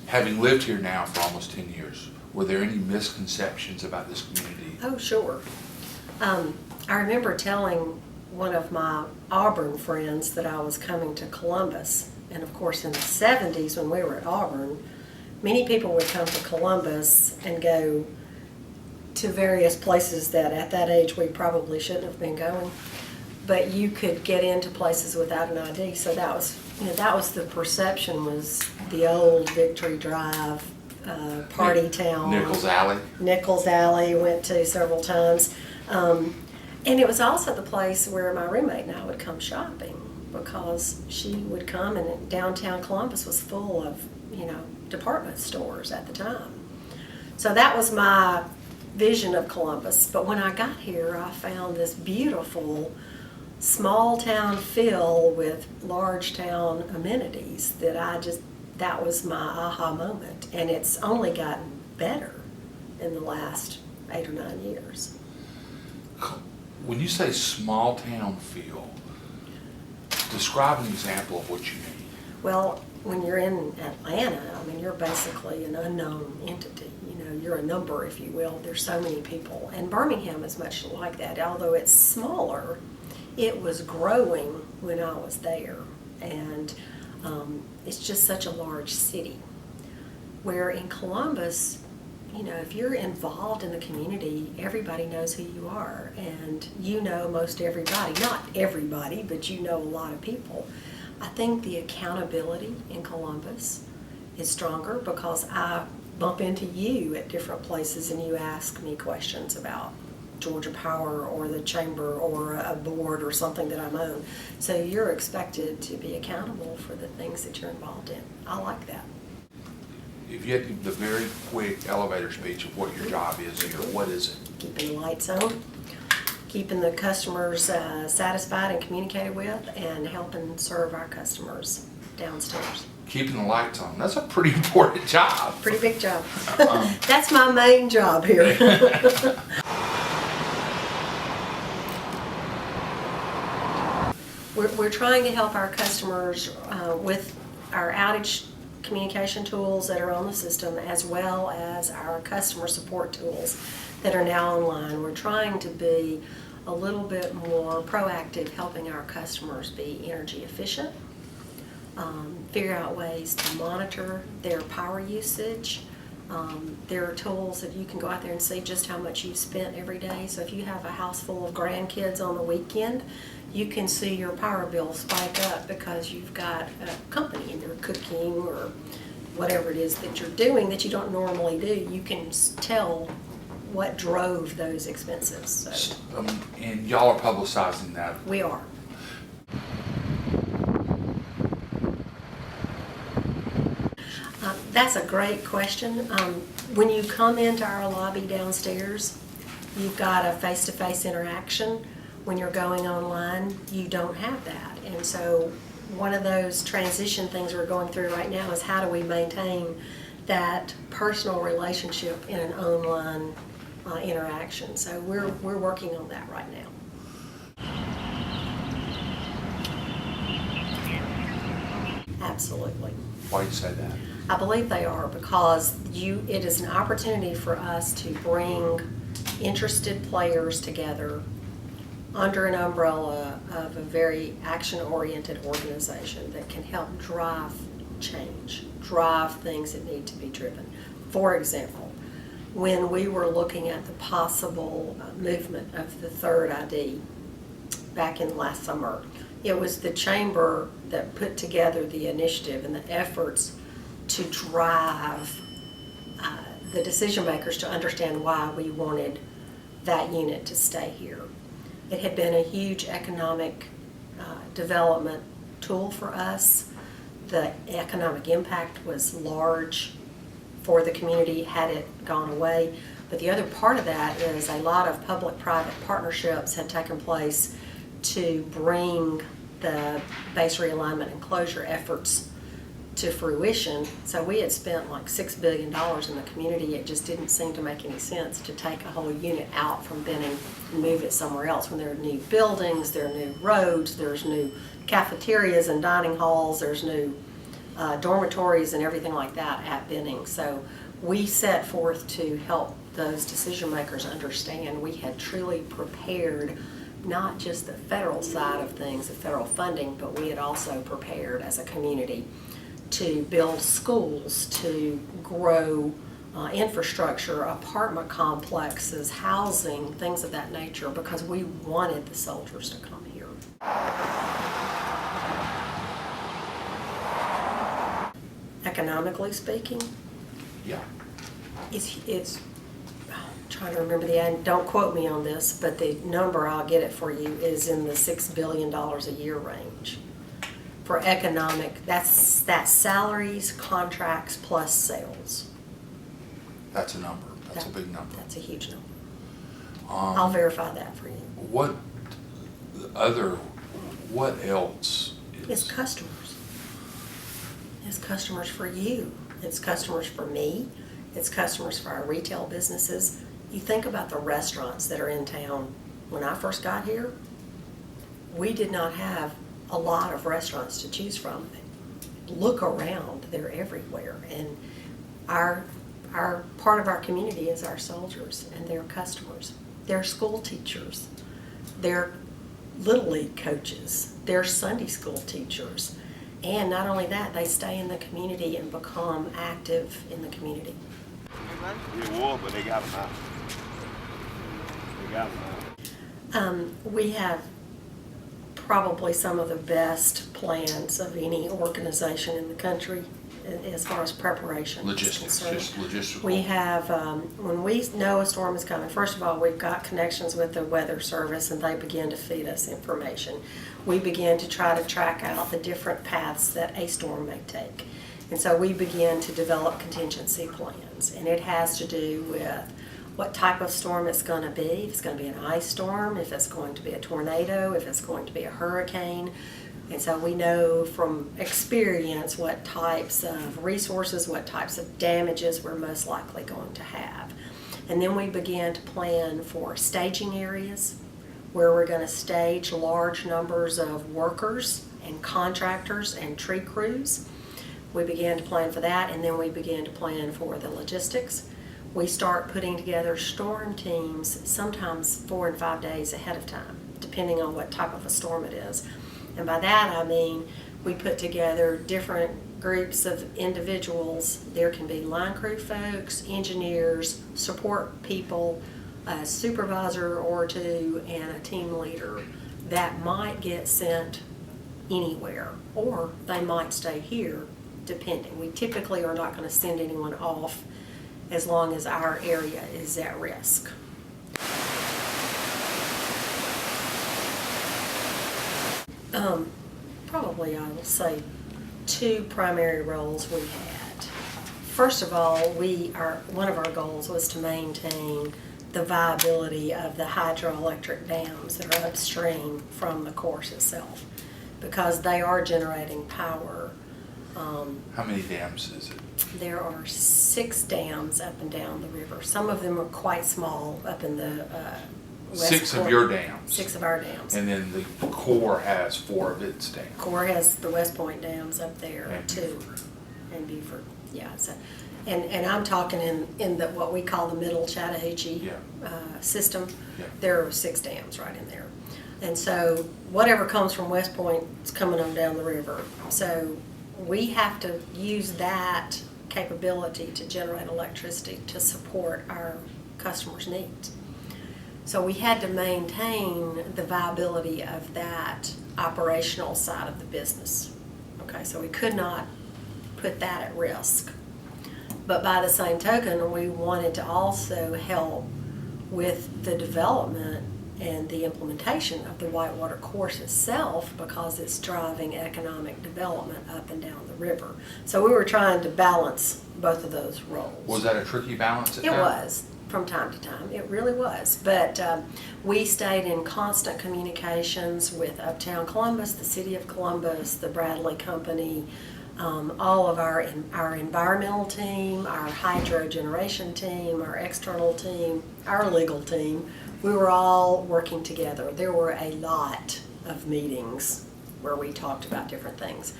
Having lived here now for almost 10 years, were there any misconceptions about this community? Oh, sure. I remember telling one of my Auburn friends that I was coming to Columbus. And of course, in the 70s, when we were at Auburn, many people would come to Columbus and go to various places that at that age we probably shouldn't have been going. But you could get into places without an ID. So that was the perception, was the old Victory Drive, party town. Nichols Alley, went to several times. And it was also the place where my roommate and I would come shopping, because she would come, and downtown Columbus was full of, department stores at the time. So that was my vision of Columbus. But when I got here, I found this beautiful small town feel with large town amenities that was my aha moment. And it's only gotten better in the last 8 or 9 years. When you say small town feel, describe an example of what you mean. Well, when you're in Atlanta, you're basically an unknown entity. You're a number, if you will. There's so many people. And Birmingham is much like that. Although it's smaller, it was growing when I was there. And it's just such a large city. Where in Columbus, if you're involved in the community, everybody knows who you are, and most everybody. Not everybody, but a lot of people. I think the accountability in Columbus is stronger, because I bump into you at different places and you ask me questions about Georgia Power or the chamber or a board or something that I'm on. So you're expected to be accountable for the things that you're involved in. I like that. If you had to give the very quick elevator speech of what your job is here, what is it? Keeping the lights on, keeping the customers satisfied and communicated with, and helping serve our customers downstairs. Keeping the lights on. That's a pretty important job. Pretty big job. That's my main job here. We're trying to help our customers with our outage communication tools that are on the system, as well as our customer support tools that are now online. We're trying to be a little bit more proactive, helping our customers be energy efficient, figure out ways to monitor their power usage. There are tools that you can go out there and see just how much you've spent every day. So if you have a house full of grandkids on the weekend, you can see your power bill spike up because you've got a company and you're cooking or whatever it is that you're doing that you don't normally do. You can tell what drove those expenses. So, and y'all are publicizing that? We are. That's a great question. When you come into our lobby downstairs, you've got a face-to-face interaction. When you're going online, you don't have that. And so one of those transition things we're going through right now is how do we maintain that personal relationship in an online interaction. So we're working on that right now. Absolutely. Why do you say that? I believe they are, because it is an opportunity for us to bring interested players together under an umbrella of a very action-oriented organization that can help drive change, drive things that need to be driven. For example, when we were looking at the possible movement of the third ID back in last summer, it was the chamber that put together the initiative and the efforts to drive the decision makers to understand why we wanted that unit to stay here. It had been a huge economic development tool for us. The economic impact was large for the community had it gone away. But the other part of that is a lot of public-private partnerships had taken place to bring the base realignment and closure efforts to fruition. So we had spent like $6 billion in the community. It just didn't seem to make any sense to take a whole unit out from Benning and move it somewhere else when there are new buildings, there are new roads, there's new cafeterias and dining halls, there's new dormitories and everything like that at Benning. So we set forth to help those decision makers understand we had truly prepared not just the federal side of things, the federal funding, but we had also prepared as a community to build schools, to grow infrastructure, apartment complexes, housing, things of that nature, because we wanted the soldiers to come here. Economically speaking, Yeah. it's I'm trying to remember the end, don't quote me on this, but the number, I'll get it for you, is in the $6 billion a year range. For economic, that's salaries, contracts, plus sales. That's a number. That's a big number. That's a huge number. I'll verify that for you. What else It's is, customers. It's customers for you. It's customers for me. It's customers for our retail businesses. You think about the restaurants that are in town. When I first got here, we did not have a lot of restaurants to choose from. Look around, they're everywhere. And our part of our community is our soldiers and their customers. They're school teachers. They're Little League coaches. They're Sunday school teachers. And not only that, they stay in the community and become active in the community. They war, but they got them out. They got them out. We have probably some of the best plans of any organization in the country as far as preparation is logistics, concerned. just logistical? We have, when we know a storm is coming, first of all, we've got connections with the Weather Service and they begin to feed us information. We begin to try to track out the different paths that a storm may take. And so we begin to develop contingency plans. And it has to do with what type of storm it's going to be, if it's going to be an ice storm, if it's going to be a tornado, if it's going to be a hurricane. And so we know from experience what types of resources, what types of damages we're most likely going to have. And then we begin to plan for staging areas where we're going to stage large numbers of workers and contractors and tree crews. We began to plan for that, and then we began to plan for the logistics. We start putting together storm teams sometimes 4 and 5 days ahead of time, depending on what type of a storm it is. And by that I mean we put together different groups of individuals. There can be line crew folks, engineers, support people, a supervisor or two, and a team leader that might get sent anywhere, or they might stay here, depending. We typically are not going to send anyone off as long as our area is at risk. Probably I will say 2 primary roles we had. First of all, one of our goals was to maintain the viability of the hydroelectric dams that are upstream from the course itself, because they are generating power. How many dams is it? There are 6 dams up and down the river. Some of them are quite small up in the west 6 of corner. your dams? 6 of our dams. And then the Corps has 4 of its dams? Corps has the West Point dams up there And too. Beaufort. And Beaufort, yeah. So, and I'm talking in the what we call the Middle Chattahoochee system. Yeah. There are 6 dams right in there. And so whatever comes from West Point is coming on down the river. So we have to use that capability to generate electricity to support our customers' needs. So we had to maintain the viability of that operational side of the business. Okay, so we could not put that at risk. But by the same token, we wanted to also help with the development and the implementation of the Whitewater course itself, because it's driving economic development up and down the river. So we were trying to balance both of those roles. Was that a tricky balance at It that? was, from time to time. It really was. But we stayed in constant communications with Uptown Columbus, the City of Columbus, the Bradley Company, all of our environmental team, our hydro generation team, our external team, our legal team. We were all working together. There were a lot of meetings where we talked about different things.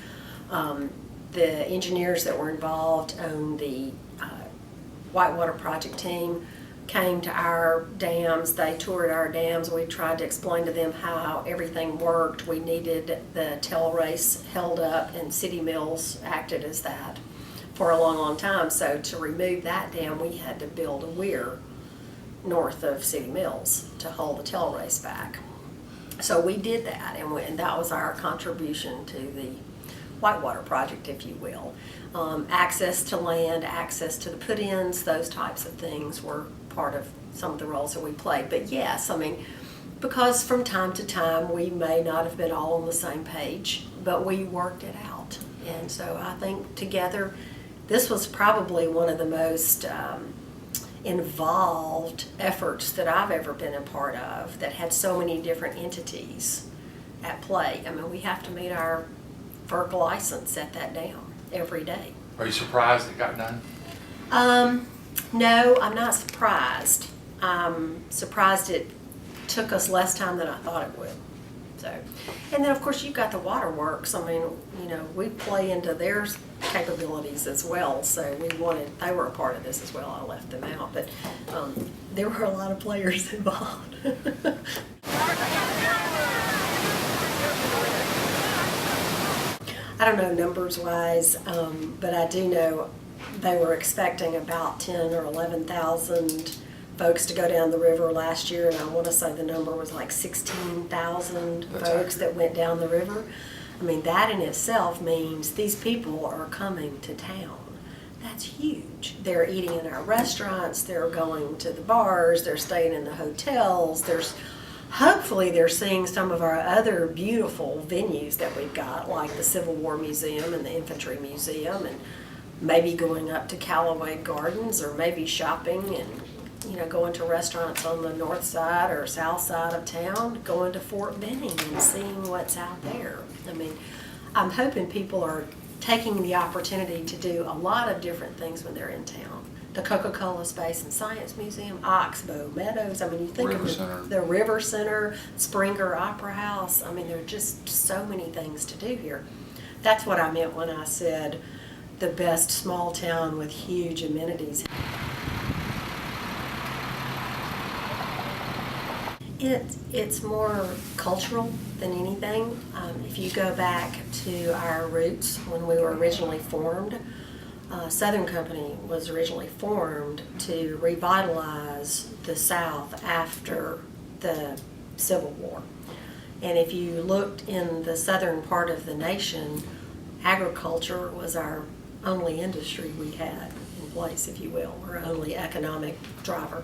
the engineers that were involved on the Whitewater project team came to our dams. They toured our dams. We tried to explain to them how everything worked. We needed the tail race held up, and City Mills acted as that for a long, long time. So to remove that dam, we had to build a weir north of City Mills to hold the tail race back. So we did that, and that was our contribution to the Whitewater project, if you will. Access to land, access to the put-ins, those types of things were part of some of the roles that we played. But yes, I mean, because from time to time we may not have been all on the same page, but we worked it out. And so I think together, this was probably one of the most involved efforts that I've ever been a part of that had so many different entities at play. I mean, we have to meet our FERC license at that dam every day. Are you surprised it got done? No, I'm not surprised. I'm surprised it took us less time than I thought it would. So, and then of course you've got the waterworks. I mean, you know, we play into their capabilities as well. So they were a part of this as well. I left them out, but there were a lot of players involved. I don't know numbers wise, but I do know they were expecting about 10 or 11,000 folks to go down the river last year, and I want to say the number was like 16,000 folks that went down the river. I mean, that in itself means these people are coming to town. That's huge. They're eating in our restaurants, they're going to the bars, they're staying in the hotels, hopefully they're seeing some of our other beautiful venues that we've got, like the Civil War Museum and the Infantry Museum, and maybe going up to Callaway Gardens, or maybe shopping and, you know, going to restaurants on the north side or south side of town, going to Fort Benning and seeing what's out there. I mean, I'm hoping people are taking the opportunity to do a lot of different things when they're in town. The Coca-Cola Space and Science Museum, Oxbow Meadows. I mean, you think of the River Center, Springer Opera House. I mean, there are just so many things to do here. That's what I meant when I said the best small town with huge amenities. It's more cultural than anything. If you go back to our roots when we were originally formed, Southern Company was originally formed to revitalize the South after the Civil War. And if you looked in the southern part of the nation, agriculture was our only industry we had in place, if you will, or only economic driver.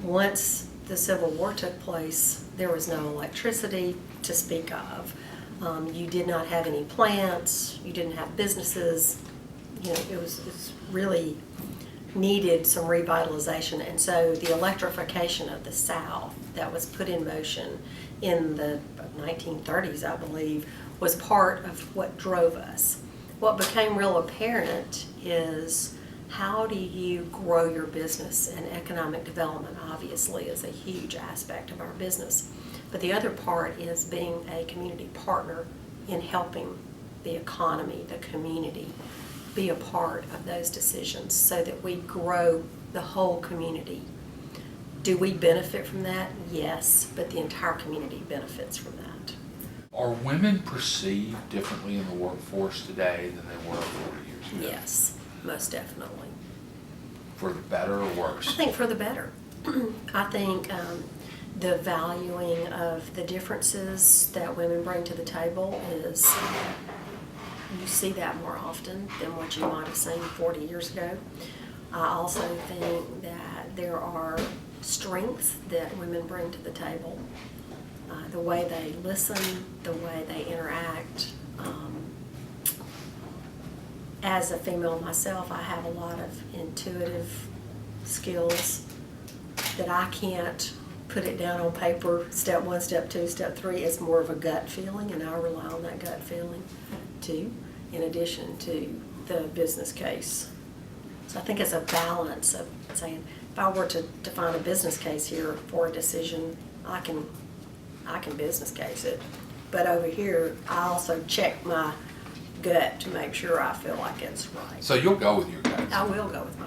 Once the Civil War took place, there was no electricity to speak of. You did not have any plants, you didn't have businesses. You know, it was really needed some revitalization, and so the electrification of the South that was put in motion in the 1930s, I believe, was part of what drove us. What became real apparent is, how do you grow your business? And economic development obviously is a huge aspect of our business. But the other part is being a community partner in helping the economy, the community, be a part of those decisions so that we grow the whole community. Do we benefit from that? Yes, but the entire community benefits from that. Are women perceived differently in the workforce today than they were 40 years ago? Yes, most definitely. For the better or worse? I think for the better. I think the valuing of the differences that women bring to the table is, you see that more often than what you might have seen 40 years ago. I also think that there are strengths that women bring to the table. The way they listen, the way they interact. As a female myself, I have a lot of intuitive skills that I can't put it down on paper, step 1, step 2, step 3. It's more of a gut feeling, and I rely on that gut feeling too, in addition to the business case. So I think it's a balance of saying, if I were to define a business case here for a decision, I can business case it. But over here, I also check my gut to make sure I feel like it's right. So you'll go with your guys? I will go with my